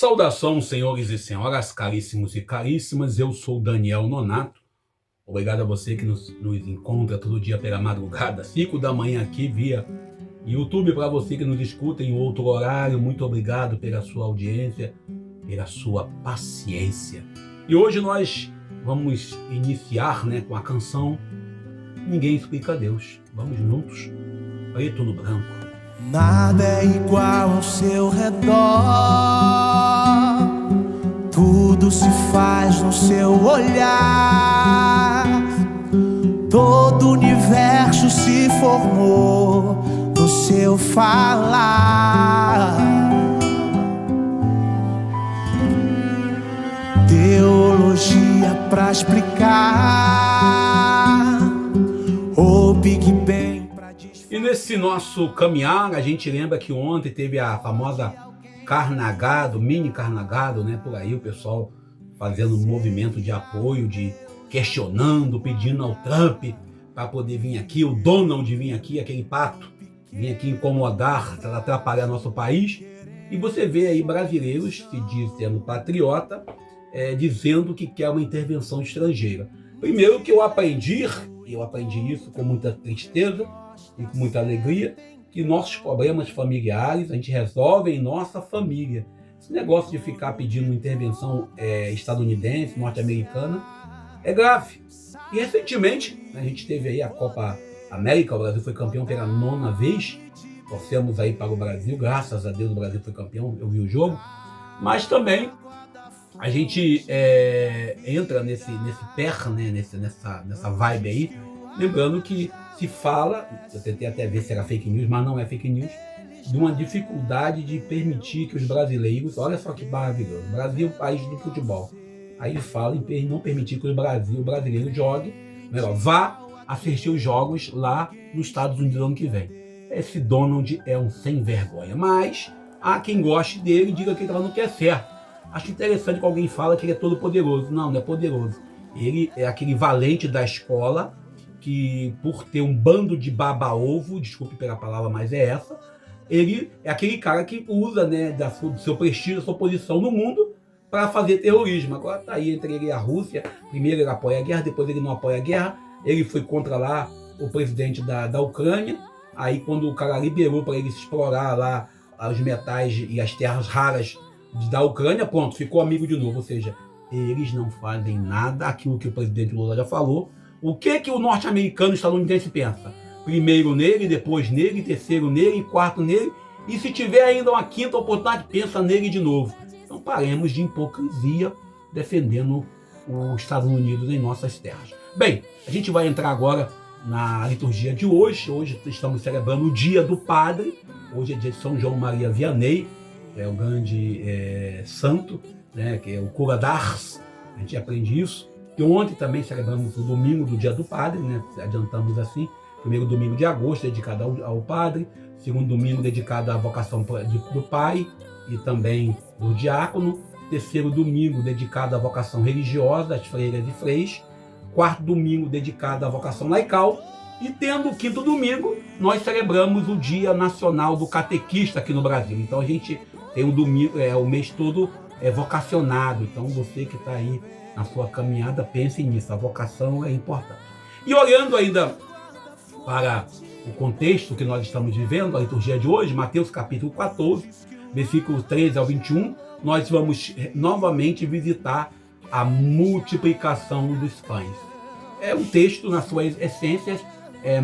Saudação, senhores e senhoras, caríssimos e caríssimas, eu sou Daniel Nonato. Obrigado a você que nos encontra todo dia pela madrugada, 5 da manhã aqui via YouTube, para você que nos escuta em outro horário. Muito obrigado pela sua audiência, pela sua paciência. E hoje nós vamos iniciar com a canção Ninguém Explica Deus. Vamos juntos, preto no branco. Nada é igual ao seu redor, tudo se faz no seu olhar, todo o universo se formou no seu falar. Teologia pra explicar o Big Bang. E nesse nosso caminhar, a gente lembra que ontem teve a famosa Carnagado, mini Carnagado, por aí o pessoal fazendo um movimento de apoio, questionando, pedindo ao Trump para poder vir aqui, o Donald vir aqui, aquele pato, vir aqui incomodar, atrapalhar nosso país. E você vê aí brasileiros se dizendo patriota, dizendo que quer uma intervenção estrangeira. Primeiro que eu aprendi isso com muita tristeza e com muita alegria, que nossos problemas familiares a gente resolve em nossa família. Esse negócio de ficar pedindo intervenção estadunidense, norte-americana, é grave. E recentemente a gente teve aí a Copa América, o Brasil foi campeão pela 9ª vez, torcemos aí para o Brasil, graças a Deus o Brasil foi campeão, eu vi o jogo, mas também a gente entra nessa vibe aí, lembrando que se fala, eu tentei até ver se era fake news, mas não é fake news, de uma dificuldade de permitir que os brasileiros, olha só que maravilhoso, o Brasil é o país do futebol, aí fala em não permitir que o brasileiro jogue, vá assistir os jogos lá nos Estados Unidos no ano que vem. Esse Donald é um sem vergonha, mas há quem goste dele e diga que ele não quer certo. Acho interessante que alguém fala que ele é todo poderoso. Não é poderoso. Ele é aquele valente da escola que, por ter um bando de baba-ovo, desculpe pela palavra, mas é essa, ele é aquele cara que usa do seu prestígio, da sua posição no mundo para fazer terrorismo. Agora está aí entre ele e a Rússia. Primeiro ele apoia a guerra, depois ele não apoia a guerra. Ele foi contra lá o presidente da Ucrânia. Aí quando o cara liberou para ele explorar lá os metais e as terras raras da Ucrânia, pronto, ficou amigo de novo. Ou seja, eles não fazem nada, aquilo que o presidente Lula já falou. O que o norte-americano estadunidense pensa? Primeiro nele, depois nele, terceiro nele, quarto nele, e se tiver ainda uma quinta oportunidade, pensa nele de novo. Então paremos de hipocrisia defendendo os Estados Unidos em nossas terras. Bem, a gente vai entrar agora na liturgia de hoje. Hoje estamos celebrando o Dia do Padre. Hoje é dia de São João Maria Vianney, o grande santo, que é o cura d'Ars. A gente aprende isso. E ontem também celebramos o domingo do Dia do Padre, adiantamos assim. Primeiro domingo de agosto, dedicado ao padre. Segundo domingo, dedicado à vocação do pai e também do diácono. Terceiro domingo, dedicado à vocação religiosa, das freiras e freis. Quarto domingo, dedicado à vocação laical. E tendo o quinto domingo, nós celebramos o Dia Nacional do Catequista aqui no Brasil. Então a gente tem um domingo, o mês todo vocacionado. Então você que está aí na sua caminhada, pense nisso, a vocação é importante. E olhando ainda para o contexto que nós estamos vivendo, a liturgia de hoje, Mateus capítulo 14, versículos 13 ao 21, nós vamos novamente visitar a multiplicação dos pães. É um texto, na sua essência,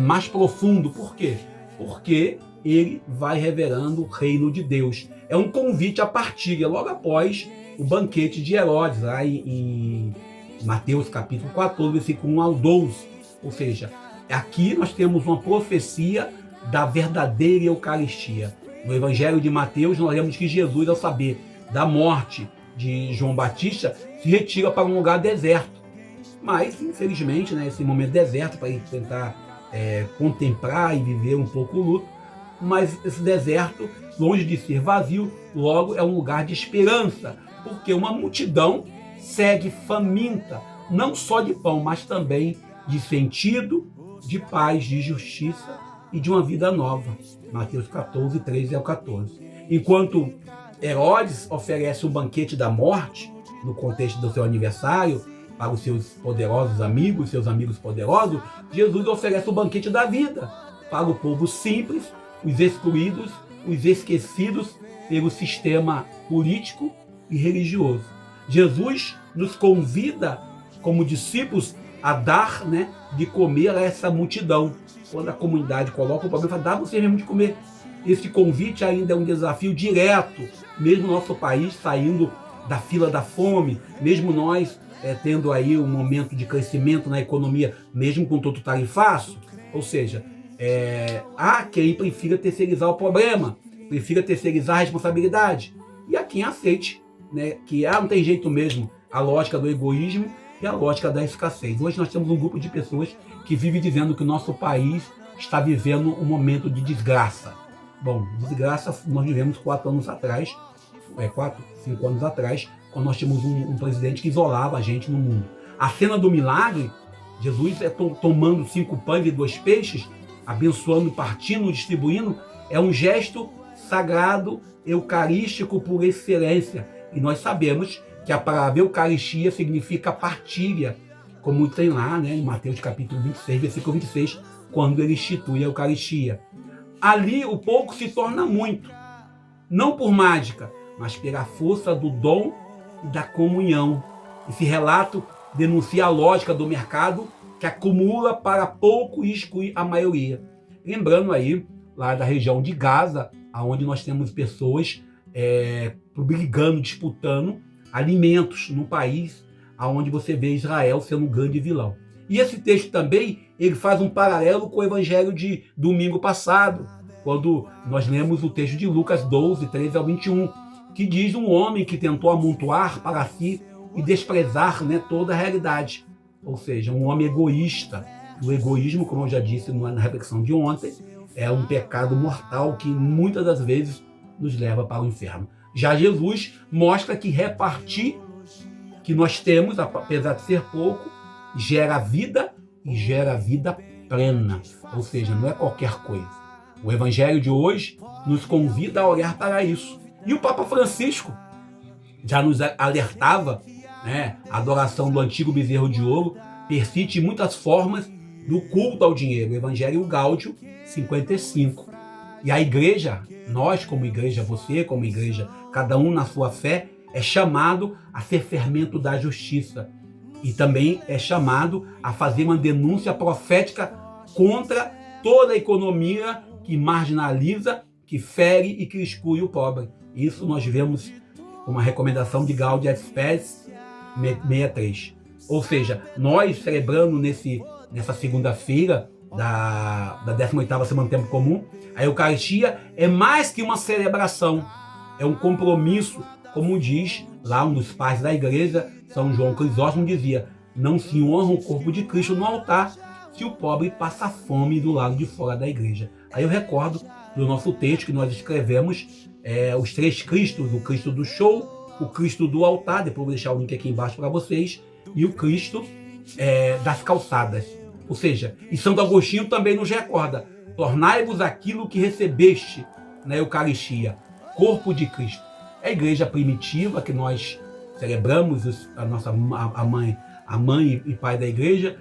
mais profundo. Por quê? Porque ele vai revelando o reino de Deus. É um convite à partilha, logo após o banquete de Herodes, lá em Mateus capítulo 14, versículo 1 ao 12. Ou seja, aqui nós temos uma profecia da verdadeira Eucaristia. No Evangelho de Mateus, nós lemos que Jesus, ao saber da morte de João Batista, se retira para um lugar deserto. Mas, infelizmente, esse momento deserto, para ele tentar contemplar e viver um pouco o luto, mas esse deserto, longe de ser vazio, logo é um lugar de esperança, porque uma multidão segue faminta, não só de pão, mas também de sentido, de paz, de justiça e de uma vida nova. Mateus 14, 13 ao 14. Enquanto Herodes oferece um banquete da morte, no contexto do seu aniversário, para os seus poderosos amigos, seus amigos poderosos. Jesus oferece o banquete da vida para o povo simples, os excluídos, os esquecidos pelo sistema político e religioso. Jesus nos convida, como discípulos, a dar, de comer a essa multidão. Quando a comunidade coloca o problema, dá você mesmo de comer. Esse convite ainda é um desafio direto, mesmo no nosso país saindo da fila da fome, mesmo nós tendo aí um momento de crescimento na economia, mesmo com todo tarifaço. Ou seja, há quem prefira terceirizar o problema, prefira terceirizar a responsabilidade, e há quem aceite, que não tem jeito mesmo, a lógica do egoísmo e a lógica da escassez. Hoje nós temos um grupo de pessoas que vive dizendo que o nosso país está vivendo um momento de desgraça. Bom, desgraça nós vivemos 4 anos atrás, 5 anos atrás, quando nós tínhamos um presidente que isolava a gente no mundo. A cena do milagre, Jesus tomando 5 pães e 2 peixes, abençoando, partindo, distribuindo, é um gesto sagrado, eucarístico por excelência. E nós sabemos que a palavra Eucaristia significa partilha, como tem lá, em Mateus capítulo 26, versículo 26, quando ele institui a Eucaristia. Ali o pouco se torna muito, não por mágica, mas pela força do dom e da comunhão. Esse relato denuncia a lógica do mercado que acumula para pouco e exclui a maioria. Lembrando aí, lá da região de Gaza, onde nós temos pessoas brigando, disputando alimentos no país, onde você vê Israel sendo um grande vilão. E esse texto também, ele faz um paralelo com o evangelho de domingo passado, quando nós lemos o texto de Lucas 12, 13 ao 21, que diz um homem que tentou amontoar para si e desprezar toda a realidade. Ou seja, um homem egoísta. O egoísmo, como eu já disse na reflexão de ontem, é um pecado mortal que muitas das vezes nos leva para o inferno. Já Jesus mostra que repartir que nós temos, apesar de ser pouco, gera vida e gera vida plena. Ou seja, não é qualquer coisa. O evangelho de hoje nos convida a olhar para isso. E o Papa Francisco já nos alertava, a adoração do antigo bezerro de ouro persiste em muitas formas do culto ao dinheiro. O Evangelho Gáudio 55. E a igreja, nós como igreja, você como igreja, cada um na sua fé, é chamado a ser fermento da justiça. E também é chamado a fazer uma denúncia profética contra toda a economia que marginaliza, que fere e que exclui o pobre. Isso nós vemos uma recomendação de Gaudium et Spes 63. Ou seja, nós celebrando nessa segunda-feira da 18ª Semana do Tempo Comum, a Eucaristia é mais que uma celebração, é um compromisso, como diz lá um dos pais da igreja, São João Crisóstomo, dizia: não se honra o corpo de Cristo no altar se o pobre passa fome do lado de fora da igreja. Aí eu recordo do nosso texto que nós escrevemos, os 3 Cristos: o Cristo do show, o Cristo do altar, depois vou deixar o link aqui embaixo para vocês, e o Cristo das calçadas. Ou seja, e Santo Agostinho também nos recorda: tornai-vos aquilo que recebeste na Eucaristia, corpo de Cristo. A igreja primitiva que nós celebramos, a mãe e pai da igreja,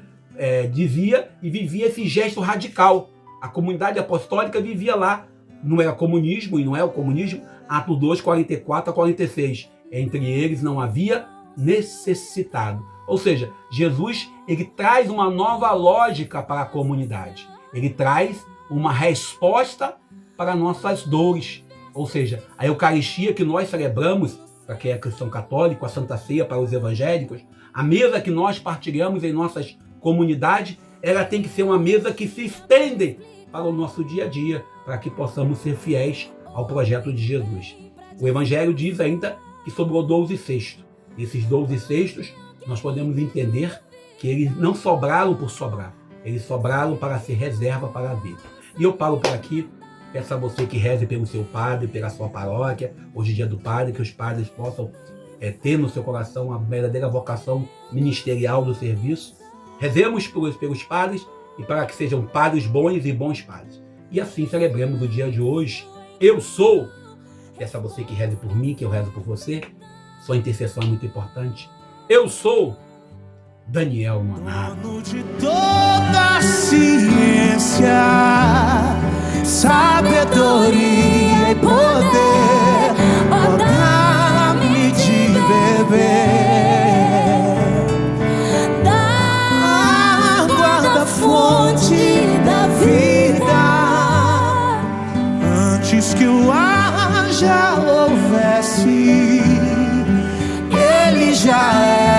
dizia e vivia esse gesto radical. A comunidade apostólica vivia lá. Não era comunismo e não é o comunismo. Atos 2, 44 a 46. Entre eles não havia necessitado. Ou seja, Jesus, ele traz uma nova lógica para a comunidade. Ele traz uma resposta para nossas dores. Ou seja, a Eucaristia que nós celebramos, para quem é cristão católico, a Santa Ceia para os evangélicos, a mesa que nós partilhamos em nossas comunidades, ela tem que ser uma mesa que se estende para o nosso dia a dia, para que possamos ser fiéis ao projeto de Jesus. O Evangelho diz ainda que sobrou 12 cestos. Esses 12 cestos, nós podemos entender que eles não sobraram por sobrar, eles sobraram para ser reserva para a vida. E eu paro por aqui. Peço a você que reze pelo seu padre, pela sua paróquia, hoje é dia do padre, que os padres possam ter no seu coração a verdadeira vocação ministerial do serviço. Rezemos pelos padres e para que sejam padres bons e bons padres. E assim celebremos o dia de hoje. Eu sou Peço a você que reze por mim, que eu rezo por você. Sua intercessão é muito importante. Eu sou Daniel Monato. Dono de toda a ciência, sabedoria e poder, ó, dá-me de beber da água da fonte da vida, antes que o ar já houvesse, ele já é.